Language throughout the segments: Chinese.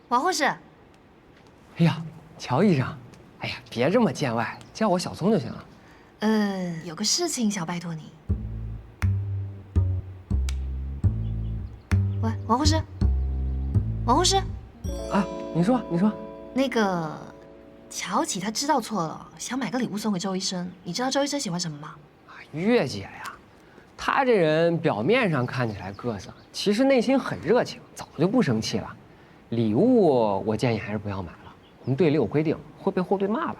王护士。哎呀，乔医生，哎呀，别这么见外，叫我小松就行了。有个事情想拜托你。喂，王护士，王护士，啊，你说，那个乔琪她知道错了，想买个礼物送给周医生。你知道周医生喜欢什么吗？月姐呀，她这人表面上看起来各色，其实内心很热情，早就不生气了。礼物我建议还是不要买了，我们队里有规定，会被后队骂的。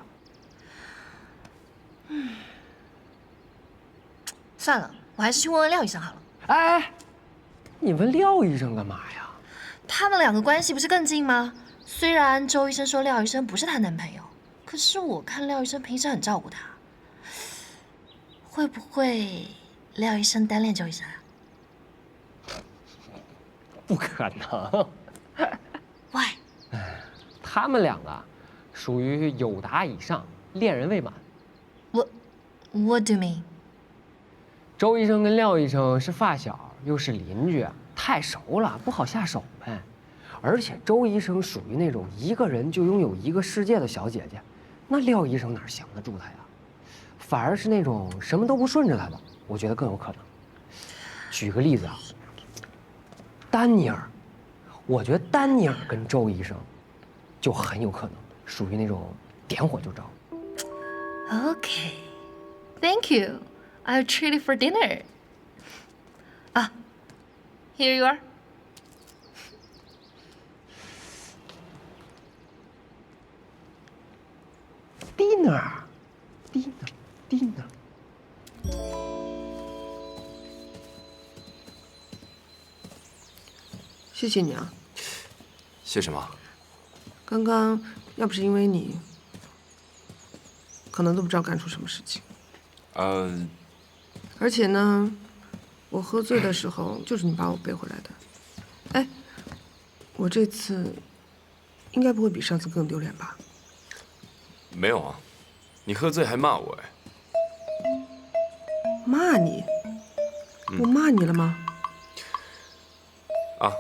算了，我还是去问问廖医生好了。哎，你问廖医生干嘛呀？他们两个关系不是更近吗？虽然周医生说廖医生不是她男朋友，可是我看廖医生平时很照顾她。会不会廖医生单恋周医生啊？不可能。喂，他们两个属于友达以上，恋人未满。What do you mean？周医生跟廖医生是发小，又是邻居，太熟了，不好下手呗。而且周医生属于那种一个人就拥有一个世界的小姐姐，那廖医生哪降得住他呀？反而是那种什么都不顺着他的，我觉得更有可能。举个例子啊，丹尼尔，我觉得丹尼尔跟周医生就很有可能属于那种点火就着。Okay，thank you. I'll treat you for dinner. 啊 ，Here you are. Dinner。谢谢你啊！谢什么？刚刚要不是因为你，可能都不知道干出什么事情。而且呢，我喝醉的时候就是你把我背回来的。哎，我这次应该不会比上次更丢脸吧？没有啊，你喝醉还骂我哎。骂你？我骂你了吗？啊。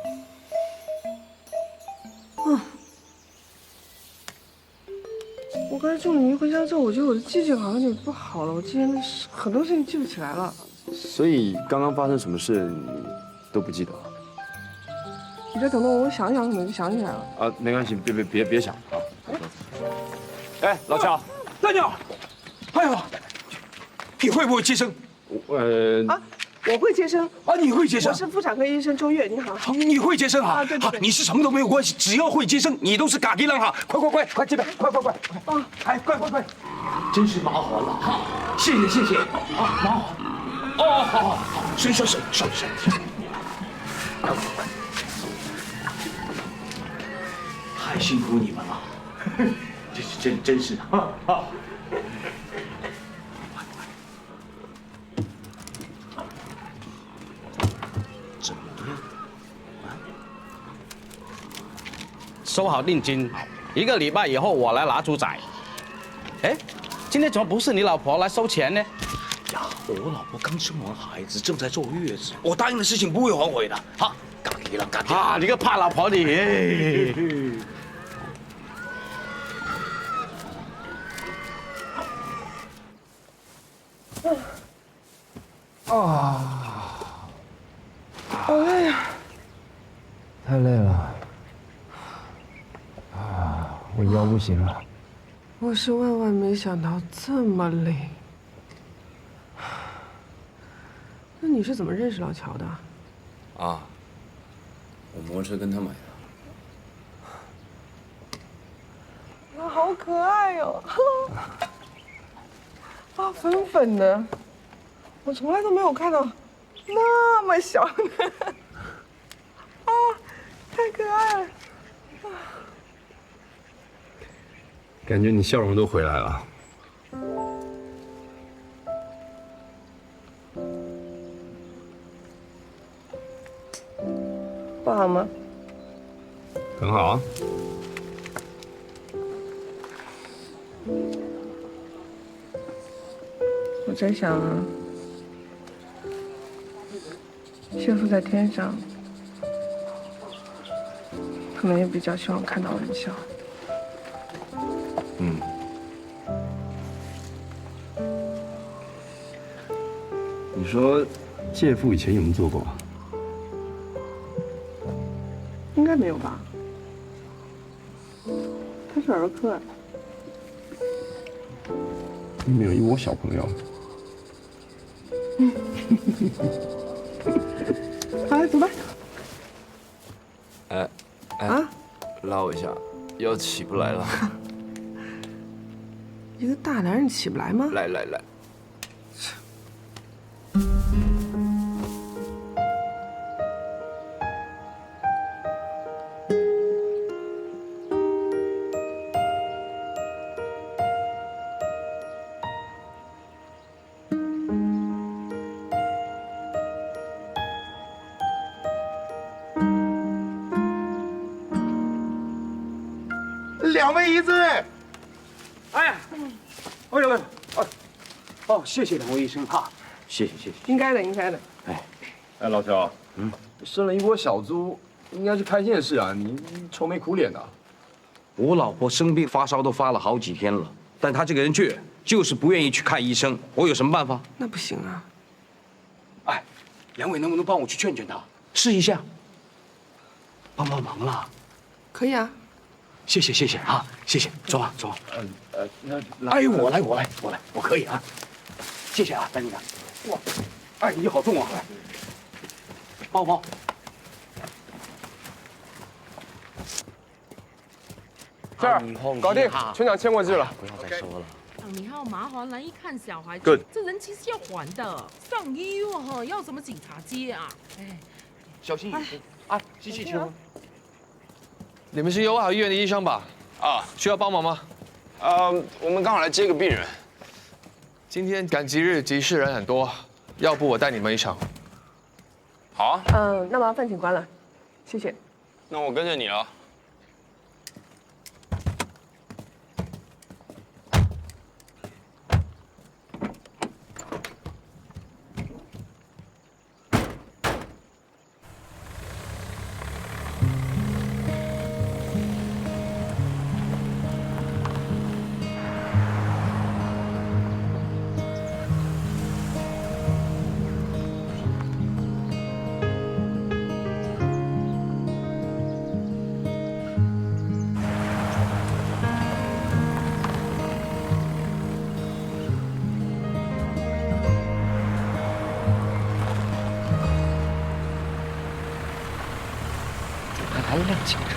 我刚才住了你一回家之后，我觉得我的记性好像有点不好了，我今天很多事情记不起来了。所以刚刚发生什么事你都不记得？你再等等我想想，可能就想起来了。啊，没关系，别想啊。哎，老乔，大鸟，哎呦，你会不会接生？我会接生啊，你会接生？我是妇产科医生周月，你好。你会接生啊？对。你是什么都没有关系，只要会接生，你都是嘎吉浪哈！快这边，快！啊，哎，快！真是麻烦了哈！谢谢啊，麻烦。哦，好，伸，太辛苦你们了，这是真是啊。收好定金，1个礼拜以后我来拿猪仔。哎，今天怎么不是你老婆来收钱呢？呀，我老婆刚生完孩子，正在坐月子，我答应的事情不会后悔的。好，嘎吉了。啊，你个怕老婆你！好累呀！太累了。我腰不行了。我是万万没想到这么累。那你是怎么认识老乔的？啊，我摩托车跟他买的。啊，好可爱哟！啊，粉粉的，我从来都没有看到那么小的。啊，太可爱了！感觉你笑容都回来了。不好吗？很好啊。我在想啊，先父在天上，可能也比较希望看到文笑。嗯。你说介父以前有没有做过？应该没有吧？他是儿科。没有一窝小朋友。好，走吧。哎，啊，拉我一下，腰起不来了。一个大男人起不来吗？来，两位医生，哎呀，哎呦，哦，谢谢两位医生哈，谢谢。应该的，应该的。哎，老乔，生了一窝小猪，应该是开心的事啊，你愁眉苦脸的。我老婆生病发烧都发了好几天了，但她这个人倔，就是不愿意去看医生。我有什么办法？那不行啊。哎，两位能不能帮我去劝劝她，试一下，帮忙了？可以啊。谢谢啊，谢谢，走吧。哎，我来，我可以啊，谢谢啊，丹妮的。哇，哎，你好重啊！抱。这儿搞定，村长签过字了。不要再说了。你还要麻烦来看小孩子 Good 这人情是要还的。上医院哈，要什么警察接啊？哎，小心一点啊，机器车。你们是友好医院的医生吧？啊，需要帮忙吗？我们刚好来接个病人。今天赶集日，集市人很多，要不我带你们一场？好啊，那麻烦请关了，谢谢。那我跟着你了。还来一辆警车。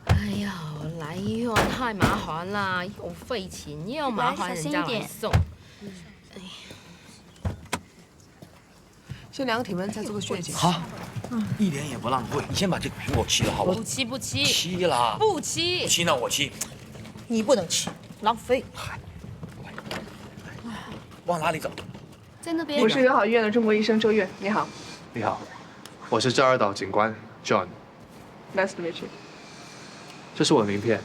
哎呀，来医院太麻烦了，又费钱又要麻烦人家来送。先量个体温，再做个血检。好，一点也不浪费。你先把这个苹果切了，好不好？不吃不吃，切啦！不吃，不切那我切。你不能吃，浪费。往哪里走？在那边。我是友好医院的中国医生周月，你好。你好，我是赵二岛警官 John， Nice to meet you。这是我的名片，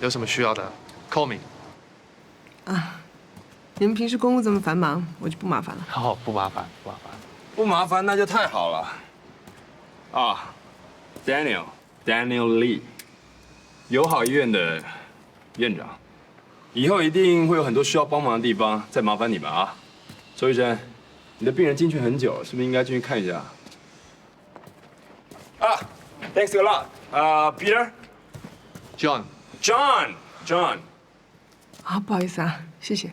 有什么需要的 call me。啊，你们平时公务这么繁忙，我就不麻烦了。哦，不麻烦。不麻烦那就太好了。啊，Daniel Lee， 友好医院的院长，以后一定会有很多需要帮忙的地方，再麻烦你们啊。周医生，你的病人进去很久，是不是应该进去看一下？啊 ，Thanks a lot。Peter。John。啊，不好意思啊，谢谢。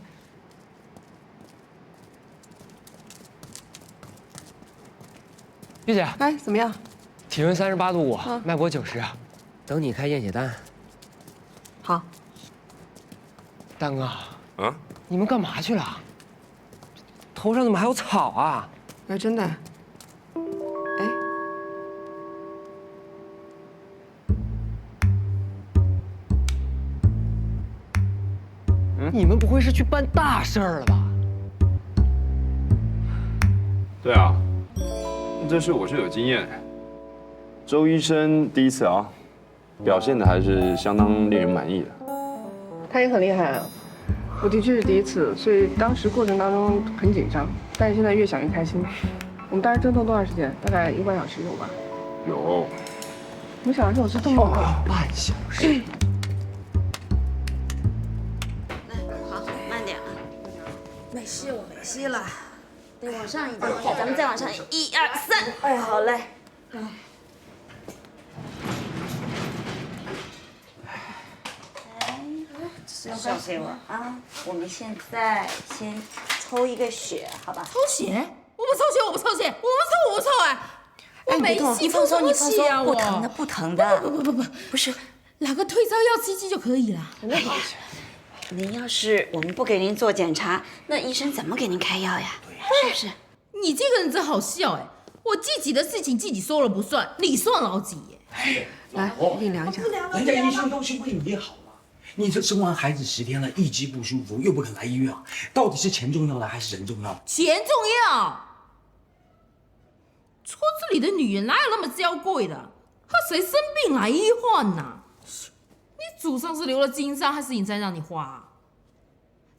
玉姐，哎，怎么样？体温38度5，嗯脉搏90，等你开验血单。好。大哥，啊？你们干嘛去了？头上怎么还有草啊？哎，真的。哎，你们不会是去办大事儿了吧？对啊，这事我是有经验。周医生第一次啊，表现的还是相当令人满意的。他也很厉害啊。我的确是第一次，所以当时过程当中很紧张，但是现在越想越开心。我们当时折腾多长时间？大概1个半小时有吧？有。没想到这种事这么快。半小时。好，慢点啊。没戏，我没戏了。得往上一点，咱们再往上1、2、3。哎，好嘞。交给我啊！我们现在先抽一个血，好吧？抽血？我不抽血，我不抽血，我不抽哎！我没戏，抽什么血啊？不疼的，不疼的。不是，拿个退烧药吃就可以了。您要是我们不给您做检查，那医生怎么给您开药呀？是不是？你这个人真好笑哎！我自己的事情自己说了不算，你算老几耶？来，我给你量一下。人家医生都是为你好嘛。你这生完孩子10天了，一直不舒服，又不肯来医院，到底是钱重要呢，还是人重要？钱重要。村子里的女人哪有那么娇贵的？和谁生病来医患呐？你祖上是留了金山还是银山让你花？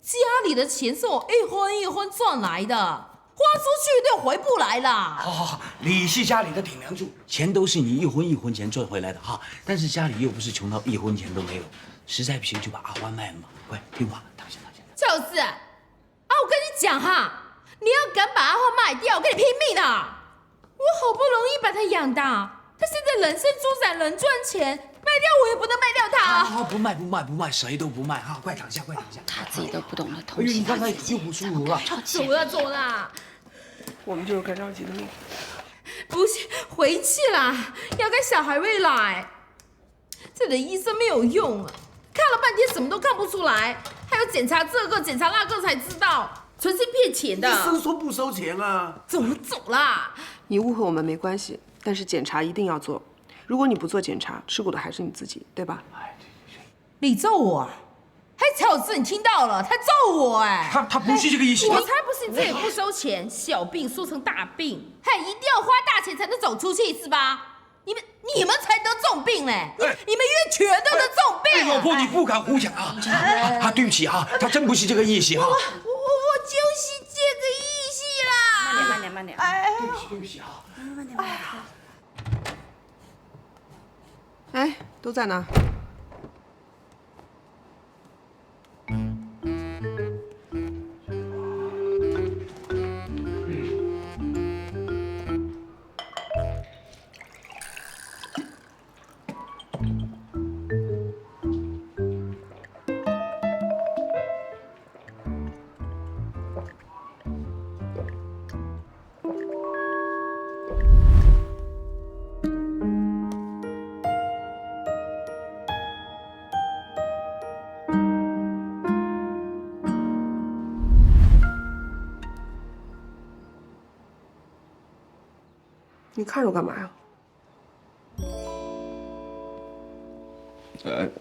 家里的钱是我一分一分赚来的，花出去就回不来了。好，你是家里的顶梁柱，钱都是你一分一分钱赚回来的哈。但是家里又不是穷到1分钱都没有，实在不行就把阿欢卖了嘛。快听话，躺下。就是啊，我跟你讲哈，你要敢把阿欢卖掉，我跟你拼命的。我好不容易把他养大，他现在人生猪仔，人赚钱，卖掉我也不能卖掉他。好，不卖，谁都不卖哈！快躺下。他自己都不懂得哎呦，痛惜你刚才他自己，又不舒服了。走啦！我们就是该着急的命。不是，回去啦，要跟小孩未来。这里医生没有用啊，看了半天什么都看不出来，还要检查这个检查那个才知道，纯是骗钱的。医生说不收钱啊。走啦！你误会我们没关系，但是检查一定要做。如果你不做检查，吃苦的还是你自己，对吧？你揍我啊？还巧子，你听到了，他揍我哎！他不是这个意思。我才不信这也不收钱，小病说成大病，还一定要花大钱才能走出去是吧？你们才得重病嘞！你们院全都得重病。老婆，你不敢胡讲啊！对不起啊，他真不是这个意思啊。我就是这个意思啦。慢点。对不起啊。慢点。哎，都在呢。你看着我干嘛呀？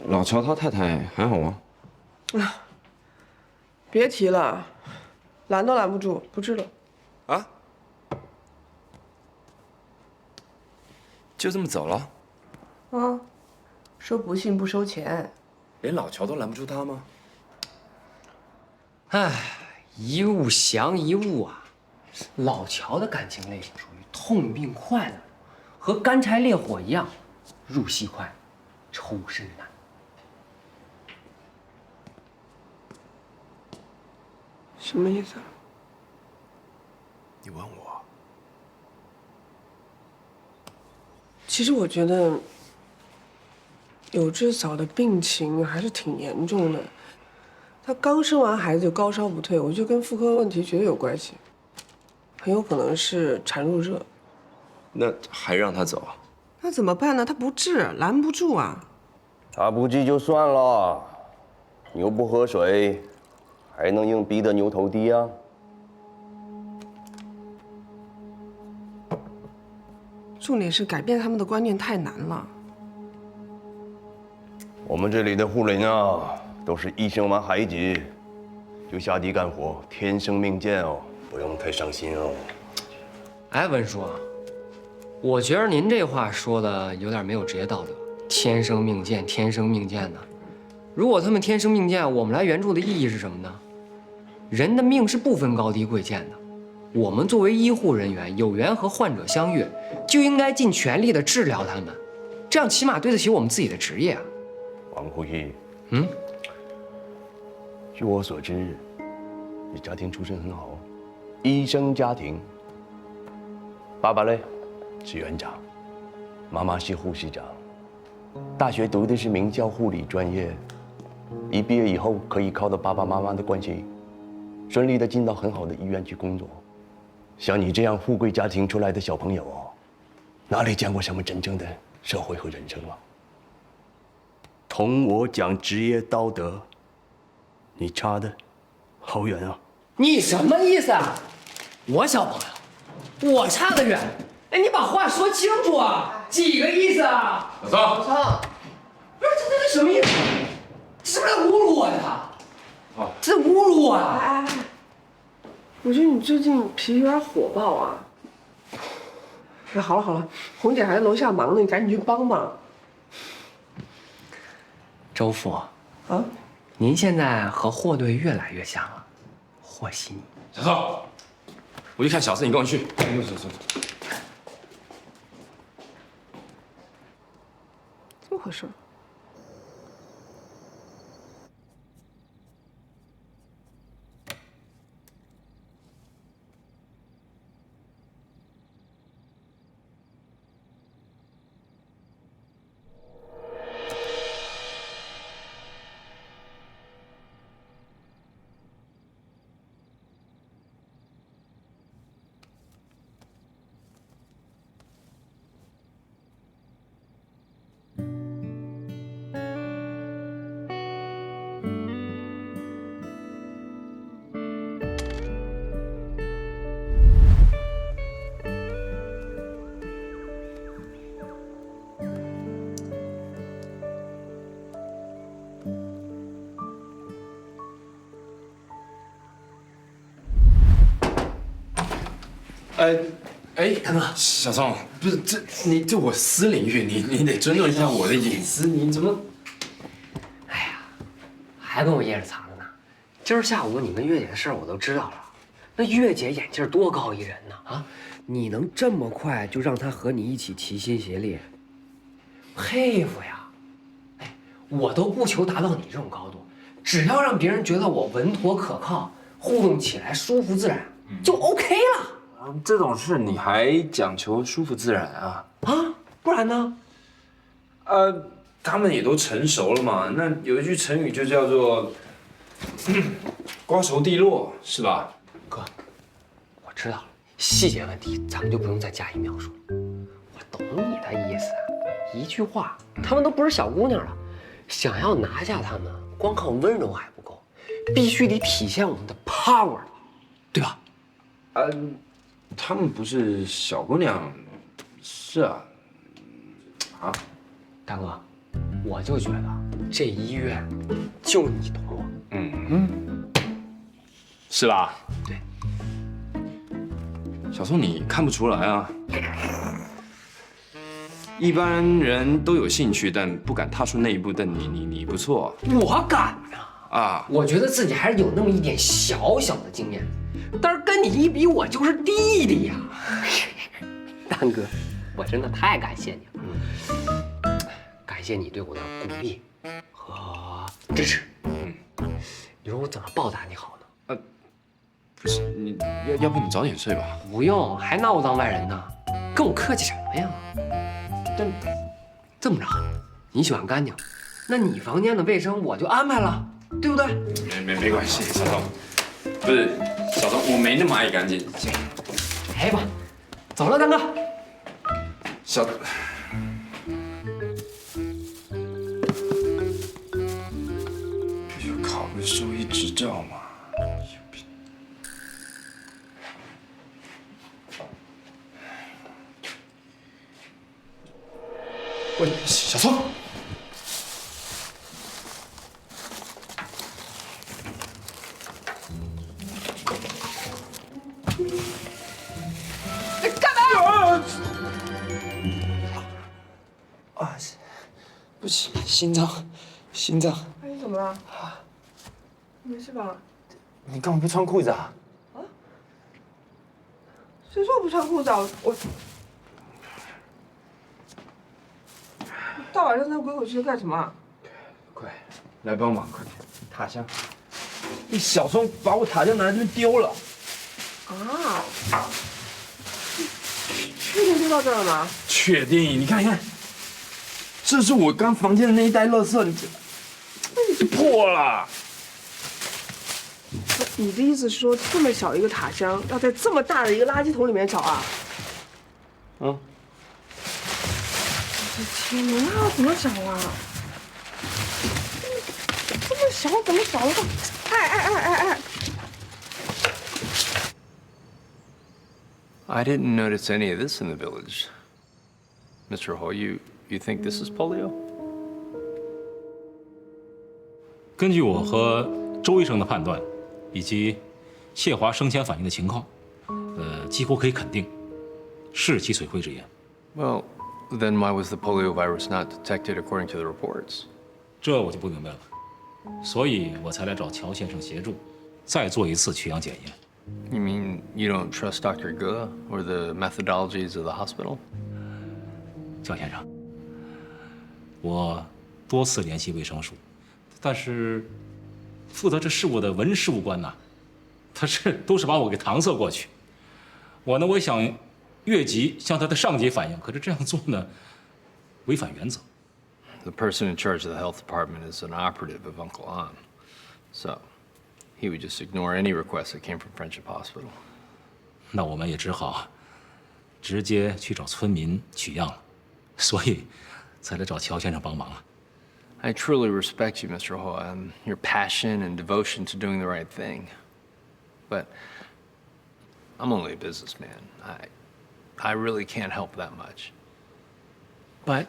老乔他太太还好吗？啊，别提了，拦都拦不住，不治了。啊？就这么走了？啊，说不信不收钱。连老乔都拦不住他吗？唉，一物降一物啊！老乔的感情类型属于痛并快乐，和干柴烈火一样，入戏快，抽身难。什么意思啊？你问我？其实我觉得有志嫂的病情还是挺严重的，她刚生完孩子就高烧不退，我觉得跟妇科问题绝对有关系，很有可能是产褥热。那还让他走啊？那怎么办呢？她不治，拦不住啊。他不济就算了，牛不喝水，还能硬逼得牛头低啊？重点是改变他们的观念太难了。我们这里的护人啊，都是一生完孩子就下地干活，天生命贱哦，不用太伤心哦。哎，文叔，我觉得您这话说的有点没有职业道德，天生命贱，天生命贱的。如果他们天生命贱，我们来援助的意义是什么呢？人的命是不分高低贵贱的，我们作为医护人员，有缘和患者相遇，就应该尽全力的治疗他们，这样起码对得起我们自己的职业啊。王护义，据我所知，你家庭出身很好，医生家庭。爸爸嘞是园长，妈妈是护士长，大学读的是名校护理专业，一毕业以后可以靠着爸爸妈妈的关系，顺利的进到很好的医院去工作。像你这样富贵家庭出来的小朋友哦，哪里见过什么真正的社会和人生啊？同我讲职业道德，你差的好远啊！你什么意思啊？我小朋友，我差得远。哎，你把话说清楚啊！几个意思啊？小桑，不是这什么意思？是不是在侮辱我呀？这侮辱我啊！哎，我觉得你最近脾气有点火爆啊。哎，好了，红姐还在楼下忙呢，你赶紧去帮忙。周副啊，您现在和霍队越来越像了，和稀泥。小桑，我去看小四，你跟我去。走。怎么回事？大哥，小宋，不是这我私领域，你得尊重一下我的隐私，你怎么？哎呀，还跟我掖着藏着呢。今儿下午你跟月姐的事儿我都知道了。那月姐眼镜多高一人呢？啊，你能这么快就让她和你一起齐心协力，佩服呀！哎，我都不求达到你这种高度，只要让别人觉得我稳妥可靠，互动起来舒服自然，就 OK 了。这种事你还讲求舒服自然啊？不然呢？他们也都成熟了嘛。那有一句成语就叫做“瓜熟蒂落”，是吧？哥，我知道了，细节问题咱们就不用再加以描述了。我懂你的意思，一句话，她们都不是小姑娘了，想要拿下她们，光靠温柔还不够，必须得体现我们的 power， 对吧？他们不是小姑娘，是啊，大哥，我就觉得这医院就你懂我。是吧？对。小宋，你看不出来啊？一般人都有兴趣，但不敢踏出那一步。但你不错。我敢啊！我觉得自己还是有那么一点小小的经验，但是跟你一比，我就是弟弟呀。丹哥，我真的太感谢你了，感谢你对我的鼓励和支持。你说我怎么报答你好呢？不是你要不你早点睡吧？不用，还拿我当外人呢，跟我客气什么呀？这么着，你喜欢干净，那你房间的卫生我就安排了，对不对？没关系，小宋，不是小宋，我没那么爱干净。来吧，走了，丹哥。小。有考虑兽医执照吗？喂，小宋。不行，心脏。哎，怎么了？没事吧？你干嘛不穿裤子啊？谁说不穿裤子啊？我大晚上在鬼鬼祟祟干什么啊？快，来帮忙，快点！塔香，你小松把我塔香拿来这边丢了。啊？确定丢到这儿了吗？确定？你看，你看，这是我刚房间的那一袋垃圾，你破了。你的意思是说，这么小一个塔箱，要在这么大的一个垃圾桶里面找啊？嗯。我的天哪，那要怎么找啊？这么小怎么找得到？哎！ I didn't notice any of this in the village. Mr. Ho, you think this is polio? 根据我和周医生的判断，以及谢华生前反映的情况，几乎可以肯定，是脊髓灰质炎。Well, then why was the polio virus not detected according to the reports? 这我就不明白了，所以我才来找乔先生协助，再做一次缺氧检验。 You mean you don't trust Dr. Ge or the methodologies of the hospital? 乔先生，我多次联系卫生署，但是负责这事务的文事务官呐，都是把我给搪塞过去。我呢，我想越级向他的上级反映，可是这样做呢，违反原则。 The person in charge of the health department is an operative of Uncle An, so he would just ignore any requests that came from Friendship Hospital. 那我们也只好直接去找村民取样了，所以才来找乔先生帮忙啊。 I truly respect you, Mr. Ho, and your passion and devotion to doing the right thing. But I'm only a businessman. I really can't help that much. But,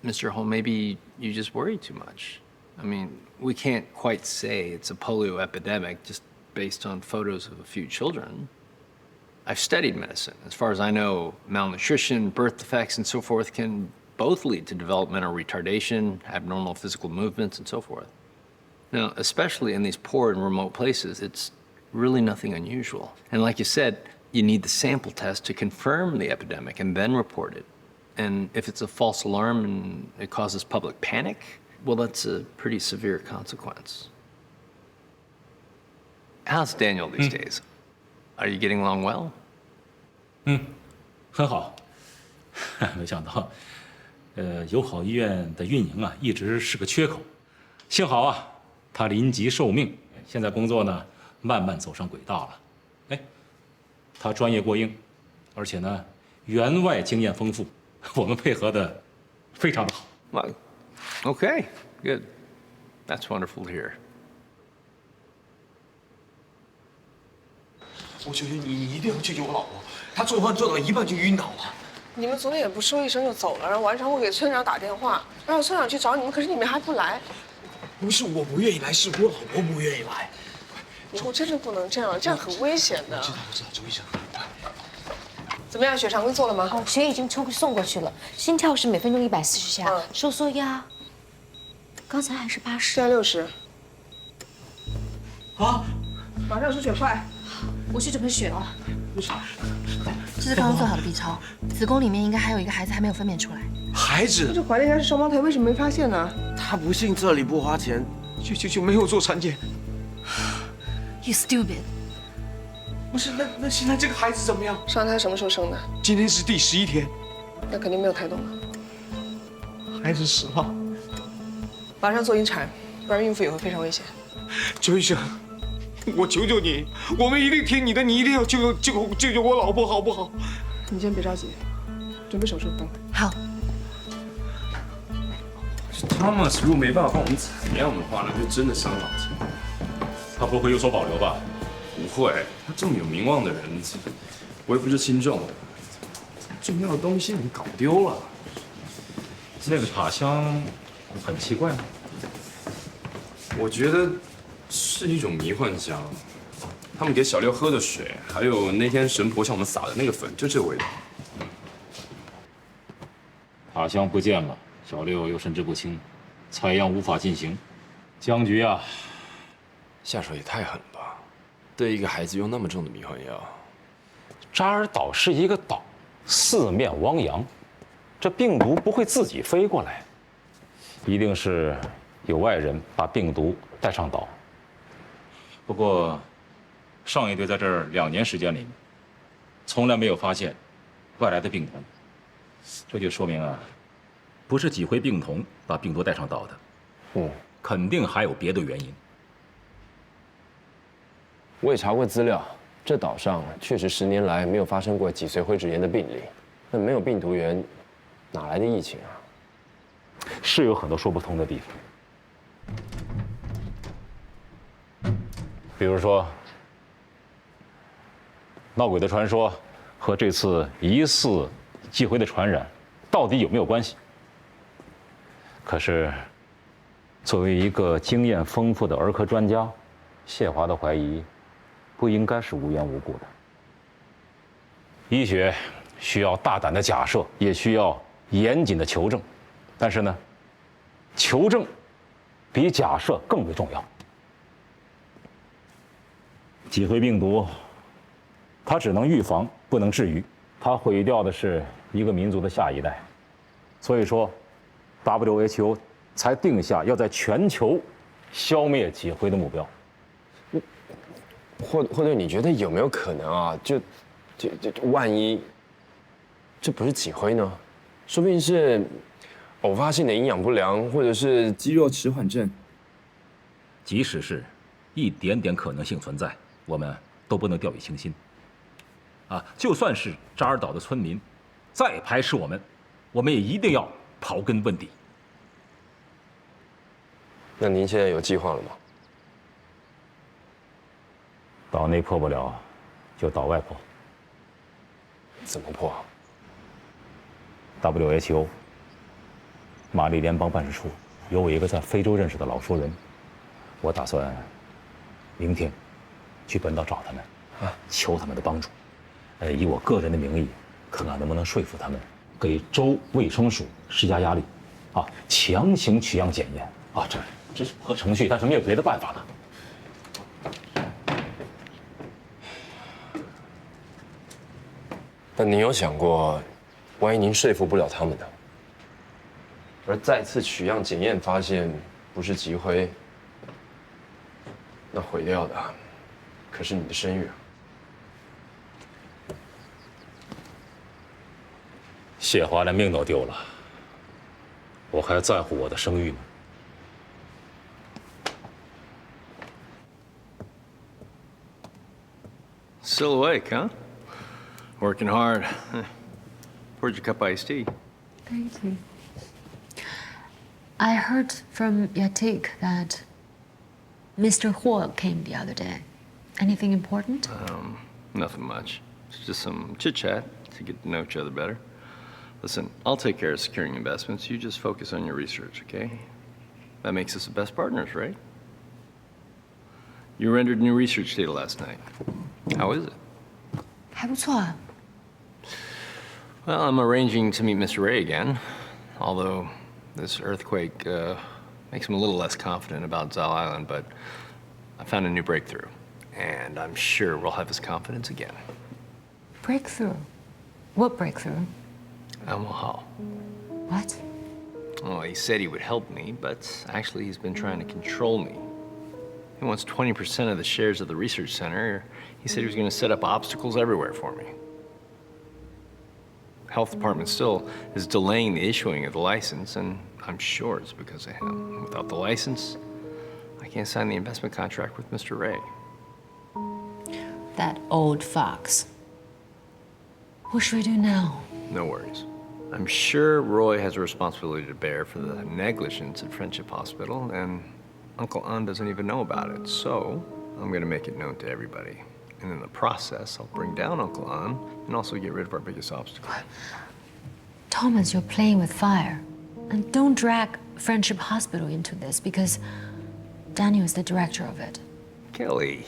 Mr. Ho, maybe you just worry too much. I mean, we can't quite say it's a polio epidemic just based on photos of a few children. I've studied medicine. As far as I know, malnutrition, birth defects, and so forth can both lead to developmental retardation, abnormal physical movements, and so forth. Now, especially in these poor and remote places, it's really nothing unusual. And like you said, you need the sample test to confirm the epidemic and then report it. And if it's a false alarm and it causes public panic, well, that's a pretty severe consequence. How's Daniel these days? Are you getting along well? 很好。没想到，友好医院的运营啊，一直是个缺口。幸好啊，他临急受命，现在工作呢，慢慢走上轨道了。哎，他专业过硬，而且呢，员外经验丰富，我们配合的非常的好。Well, okay, good. That's wonderful to hear. 我求求你一定要救救我老婆，她做饭做到一半就晕倒了。你们昨天也不说一声就走了，然后晚上我给村长打电话，让村长去找你们，可是你们还不来。不是我不愿意来，是我老婆不愿意来。以后真的不能这样，这样很危险的。我知道，周医生。怎么样，血常规做了吗？哦，血已经送过去了，心跳是每分钟140下，收缩压刚才还是80，现在60。啊！马上输血，快！我去准备血了。这是刚刚做好的 B 超，子宫里面应该还有一个孩子还没有分娩出来。孩子？这怀的应该是双胞胎，为什么没发现呢？他不信这里不花钱，就没有做产检。You stupid！ 不是，那现在这个孩子怎么样？双胎什么时候生的？今天是第11天。那肯定没有胎动了。孩子死了。马上做引产，不然孕妇也会非常危险。周医生，我求求你，我们一定听你的，你一定要救我老婆，好不好？你先别着急，准备手术灯。好。 Thomas 如果没办法帮我们采样的话，那就真的伤脑筋。他不会有所保留吧？不会，他这么有名望的人，我又不是轻重，重要的东西你搞丢了。那个塔箱很奇怪吗？我觉得是一种迷幻香。他们给小六喝的水，还有那天神婆向我们撒的那个粉，就这味道。塔箱不见了。 小六又神志不清，采样无法进行。僵局啊，下手也太狠了吧！对一个孩子用那么重的迷幻药。扎尔岛是一个岛，四面汪洋，这病毒不会自己飞过来，一定是有外人把病毒带上岛。不过，上一队在这儿2年时间里，从来没有发现外来的病童，这就说明啊，不是几回病童把病毒带上岛的，肯定还有别的原因。我也查过资料，这岛上确实10年来没有发生过脊髓灰质炎的病例，那没有病毒源，哪来的疫情啊？是有很多说不通的地方，比如说闹鬼的传说和这次疑似忌讳的传染到底有没有关系？可是，作为一个经验丰富的儿科专家，谢华的怀疑不应该是无缘无故的。医学需要大胆的假设，也需要严谨的求证，但是呢，求证比假设更为重要。脊髓病毒，它只能预防，不能治愈，它毁掉的是一个民族的下一代。所以说 ，WHO 才定下要在全球消灭脊髓的目标。或者你觉得有没有可能啊？就万一这不是脊灰呢？说不定是偶发性的营养不良，或者是肌肉迟缓症。即使是一点点可能性存在，我们都不能掉以轻心。啊，就算是扎尔岛的村民再排斥我们也一定要刨根问底。那您现在有计划了吗？岛内破不了，就岛外破。怎么破？WHO 马里联邦办事处有我一个在非洲认识的老熟人，我打算明天去本岛找他们，求他们的帮助。以我个人的名义，看看能不能说服他们，给州卫生署施加压力，强行取样检验。这是不合程序，但是没有别的办法了。但您有想过，万一您说服不了他们呢？而再次取样检验发现不是脊灰，那毁掉的可是你的声誉啊！谢华连命都丢了，我还在乎我的声誉吗？ Still awake, huh? Working hard. Poured your cup of iced tea. Thank you. I heard from Yatik that Mr. Huo came the other day. Anything important? Nothing much. It's just some chit-chat to get to know each other better. Listen, I'll take care of securing investments. You just focus on your research, okay? That makes us the best partners, right? You rendered new research data last night. How is it? 还不错啊。 Well, I'm arranging to meet Mr. Ray again, although this earthquake makes him a little less confident about Zal Island, but I found a new breakthrough, and I'm sure we'll have his confidence again. Breakthrough? What breakthrough? Al-Mohal. What? Oh, he said he would help me, but actually he's been trying to control me. He wants 20% of the shares of the research center. He said he was going to set up obstacles everywhere for me. Health department still is delaying the issuing of the license, and I'm sure it's because of him. Without the license, I can't sign the investment contract with Mr. Ray. That old fox. What should we do now? No worries. I'm sure Roy has a responsibility to bear for the negligence at Friendship Hospital, and Uncle An doesn't even know about it, so I'm going to make it known to everybody. And in the process, I'll bring down Uncle An and also get rid of our biggest obstacle. Thomas, you're playing with fire. And don't drag Friendship Hospital into this because Daniel is the director of it. Kelly,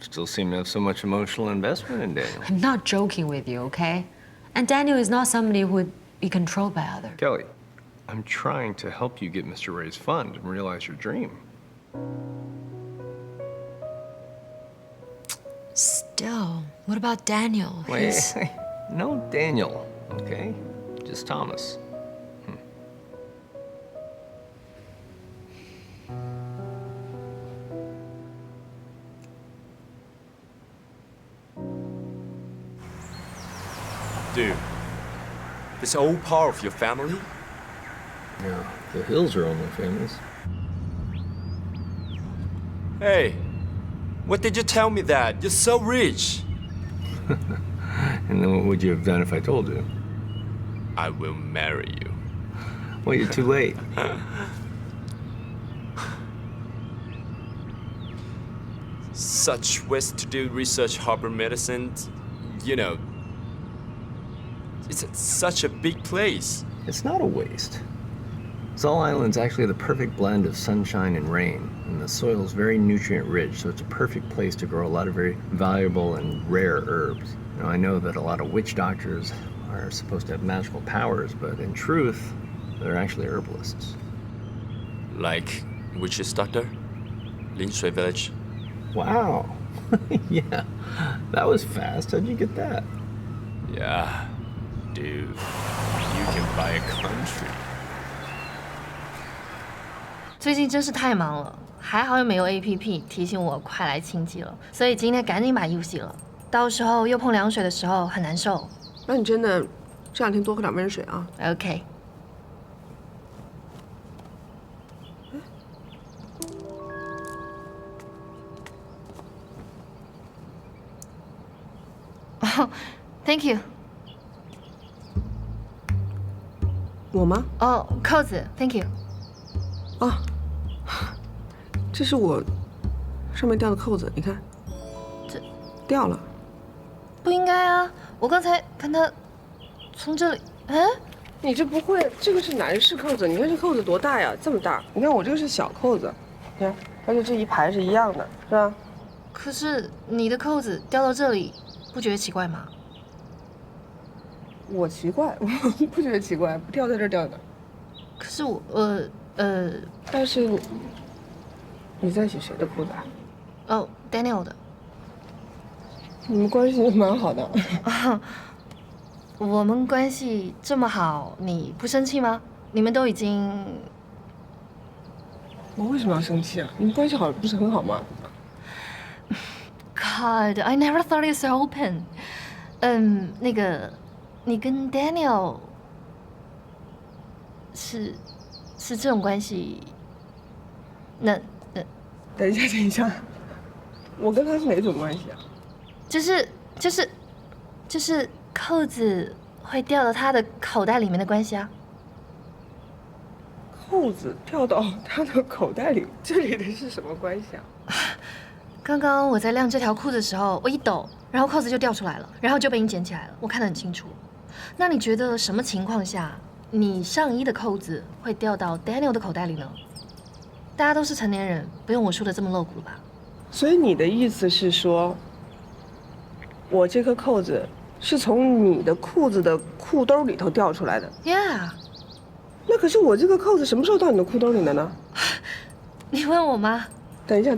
still seem to have so much emotional investment in Daniel. I'm not joking with you, okay? And Daniel is not somebody who would be controlled by others. Kelly, I'm trying to help you get Mr. Ray's fund and realize your dream. Still, what about Daniel? Wait, no Daniel, okay? Just Thomas. Dude, this all part of your family? Yeah, the Hills are only famous. Hey, what did you tell me that? You're so rich. And then what would you have done if I told you? I will marry you. Well, you're too late. Such ways to do research Harvard medicine, you know, it's such a big place. It's not a waste. Zoll Island's actually the perfect blend of sunshine and rain, and the soil's very nutrient rich, so it's a perfect place to grow a lot of very valuable and rare herbs. You know, I know that a lot of witch doctors are supposed to have magical powers, but in truth, they're actually herbalists. Like witch's doctor? Lin Shui Village? Wow. Yeah, that was fast. How'd you get that? Yeah, dude, you can buy a country. 最近真是太忙了，还好又没有 APP 提醒我快来清季了，所以今天赶紧把衣服洗了，到时候又碰凉水的时候很难受。那你真的这2天多喝点温水啊。OK。哦 ，Thank you。我吗？哦，扣子 ，Thank you。啊，这是我上面掉的扣子，你看，这掉了。不应该啊！我刚才看它从这里，你这不会，这个是男士扣子，你看这扣子多大呀，这么大。你看我这个是小扣子，你看，而且这一排是一样的，是吧？可是你的扣子掉到这里，不觉得奇怪吗？我奇怪，我不觉得奇怪，掉在这儿掉的。可是我，但是你在洗谁的裤子啊？哦 ，Daniel 的。你们关系蛮好的。我们关系这么好，你不生气吗？你们都已经……我为什么要生气啊？你们关系好不是很好吗 ？God, I never thought you're so open. 那个，你跟 Daniel 是这种关系？那等一下，我跟他是哪种关系啊？就是扣子会掉到他的口袋里面的关系啊。扣子掉到他的口袋里，这里的是什么关系啊？刚刚我在晾这条裤子的时候，我一抖，然后扣子就掉出来了，然后就被你捡起来了，我看得很清楚。那你觉得什么情况下你上衣的扣子会掉到 Daniel 的口袋里呢？大家都是成年人，不用我说的这么露骨了吧？所以你的意思是说，我这颗扣子是从你的裤子的裤兜里头掉出来的 ？Yeah。那可是我这个扣子什么时候到你的裤兜里的呢？你问我吗？等一下，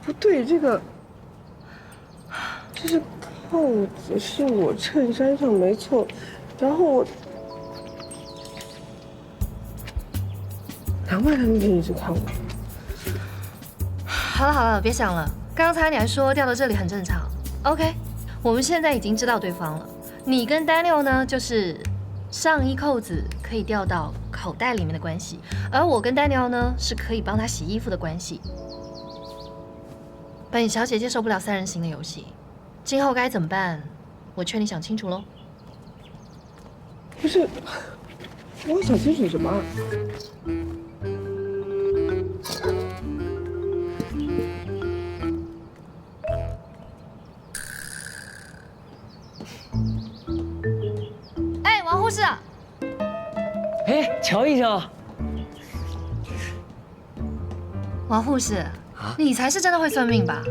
不对，这是扣子，是我衬衫上没错，然后我。难怪他那天一直看我。好了，别想了。刚才你还说掉到这里很正常。OK， 我们现在已经知道对方了。你跟 Daniel 呢，就是上衣扣子可以掉到口袋里面的关系，而我跟 Daniel 呢，是可以帮他洗衣服的关系。本小姐接受不了3人行的游戏，今后该怎么办？我劝你想清楚喽。不是，我想清楚什么？哎，王护士。哎，乔医生。王护士，你才是真的会算命吧？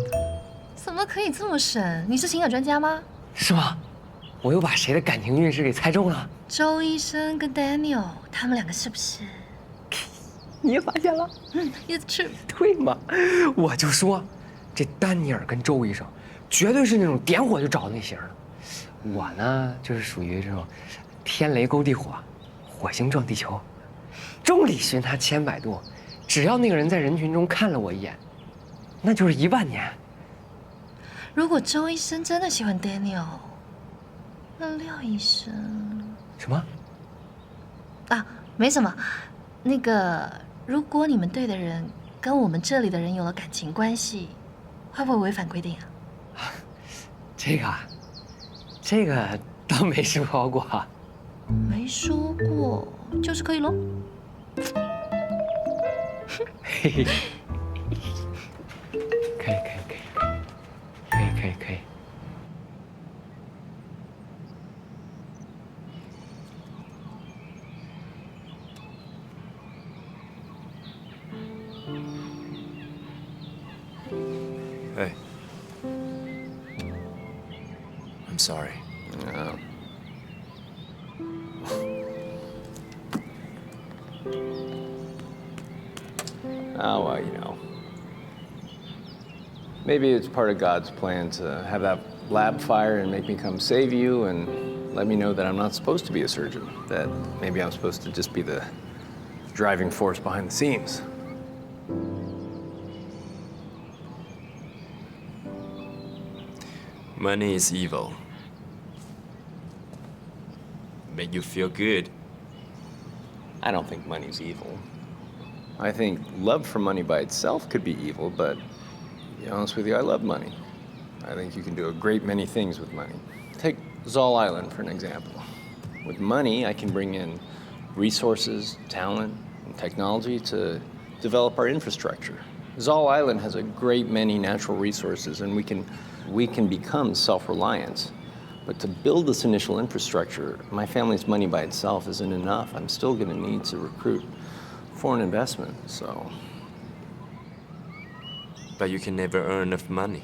怎么可以这么神？你是情感专家吗？是吗？我又把谁的感情运势给猜中了？周医生跟 Daniel 他们两个是不是？你也发现了？It's true。对嘛，我就说，这丹尼尔跟周医生，绝对是那种点火就着那型的。我呢，就是属于这种天雷勾地火，火星撞地球，众里寻他千百度，只要那个人在人群中看了我一眼，那就是10000年。如果周医生真的喜欢 Daniel， 那廖医生什么？啊，没什么。那个，如果你们队的人跟我们这里的人有了感情关系，会不会违反规定啊？这个倒没说过。没说过，就是可以喽。嘿嘿，可以。Hey. I'm sorry. Oh, well, you know. Maybe it's part of God's plan to have that lab fire and make me come save you and let me know that I'm not supposed to be a surgeon, that maybe I'm supposed to just be the driving force behind the scenes. Money is evil. Make you feel good. I don't think money's evil. I think love for money by itself could be evil, but to be honest with you, I love money. I think you can do a great many things with money. Take Zoll Island for an example. With money, I can bring in resources, talent, and technology to develop our infrastructure. Zoll Island has a great many natural resources, and we can become self-reliant. But to build this initial infrastructure, my family's money by itself isn't enough. I'm still going to need to recruit foreign investment, so. But you can never earn enough money.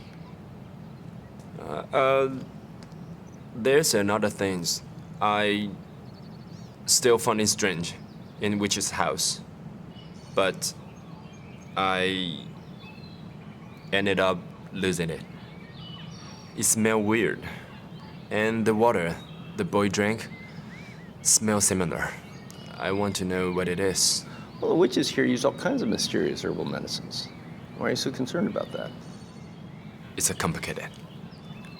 There's another thing I still find it strange in Witch's house, but I ended up losing it. It smelled weird, and the water the boy drank smells similar. I want to know what it is. Well, the witches here use all kinds of mysterious herbal medicines. Why are you so concerned about that? It's a complicated.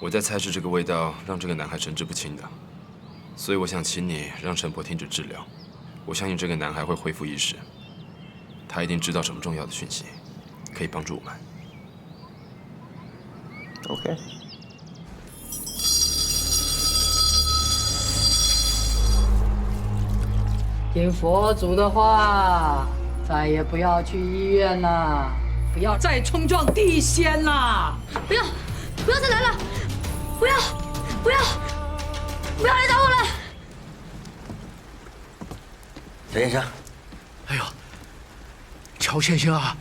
我在猜是这个味道让这个男孩神志不清的，所以我想请你让陈伯停止治疗。我相信这个男孩会恢复意识，他一定知道什么重要的讯息，可以帮助我们。Okay. 听佛祖的话，再也不要去医院了，不要再冲撞地仙了。不要再来了！不要来打我了！陈先生，哎呦，乔先生啊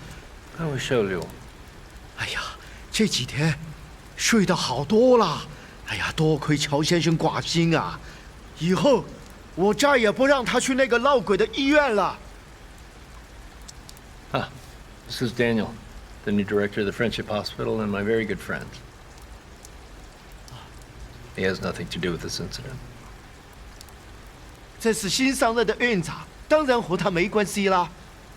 ，I will show you。哎呀，这几天睡得好多了。哎呀，多亏乔先生挂心啊，以后我再也不让他去那个闹鬼的医院了。This is Daniel, the new director of the Friendship Hospital and my very good friend. He has nothing to do with this incident. 这是新上任的院长，当然和他没关系啦。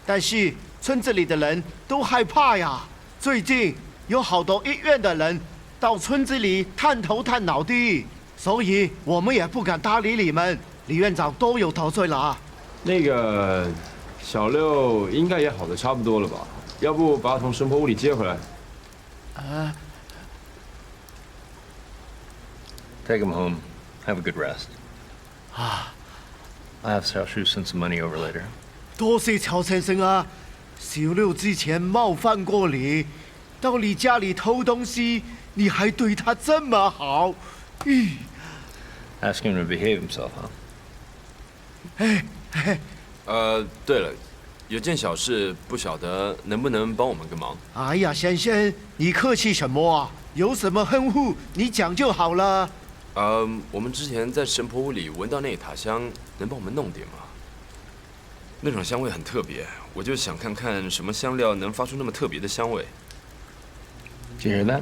但是村子里的人都害怕呀。最近有好多医院的人到村子里探头探脑的，所以我们也不敢搭理你们。李院长都有得罪了啊。那个小六应该也好的差不多了吧？要不把他从神婆屋里接回来？Take him home. Have a good rest. I'll have Xiao Shu send some money over later. 多谢乔先生啊，小六之前冒犯过你，到你家里偷东西，你还对他这么好。Ask him to behave himself, huh? 对了，有件小事，不晓得能不能帮我们个忙？哎呀，先生，你客气什么啊？有什么吩咐你讲就好了。我们之前在神婆屋里闻到那塔香，能帮我们弄点吗？那种香味很特别，我就想看看什么香料能发出那么特别的香味。Do you hear that?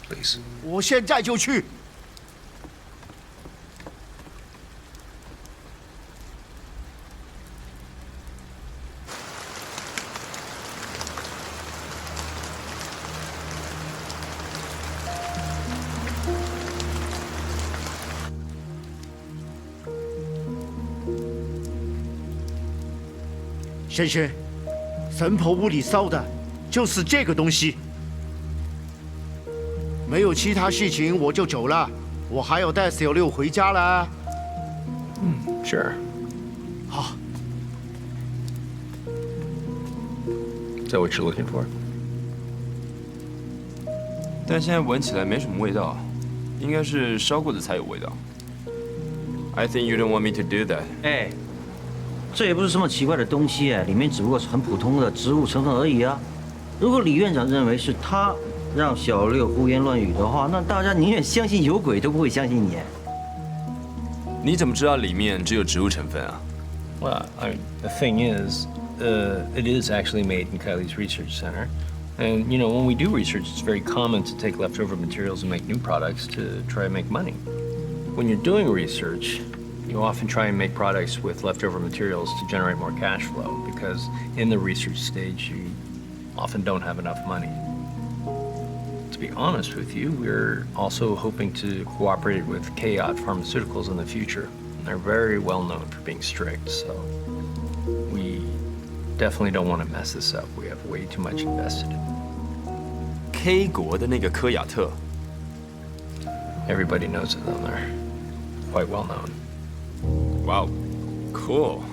Please. 我现在就去。轩轩，神婆屋里烧的就是这个东西。没有其他事情我就走了，我还要带小六回家啦。Sure. 好。Is that what you're looking for? 但现在闻起来没什么味道，应该是烧过的才有味道。I think you don't want me to do that. 哎，这也不是什么奇怪的东西哎，里面只不过是很普通的植物成分而已啊。如果李院长认为是他让小六胡言乱语的话，那大家宁愿相信有鬼都不会相信你。你怎么知道里面只有植物成分啊？ Well, the thing is, it is actually made in Kylie's research center. And, you know, when we do research, it's very common to take leftover materials and make new products to try and make money. When you're doing research, you often try and make products with leftover materials to generate more cash flow because in the research stage, you often don't have enough money. To be honest with you, we're also hoping to cooperate with Kayot Pharmaceuticals in the future. They're very well known for being strict, so we definitely don't want to mess this up. We have way too much invested in it. K 国的那个科雅特 Everybody knows it, though. They're quite well known. Wow, cool.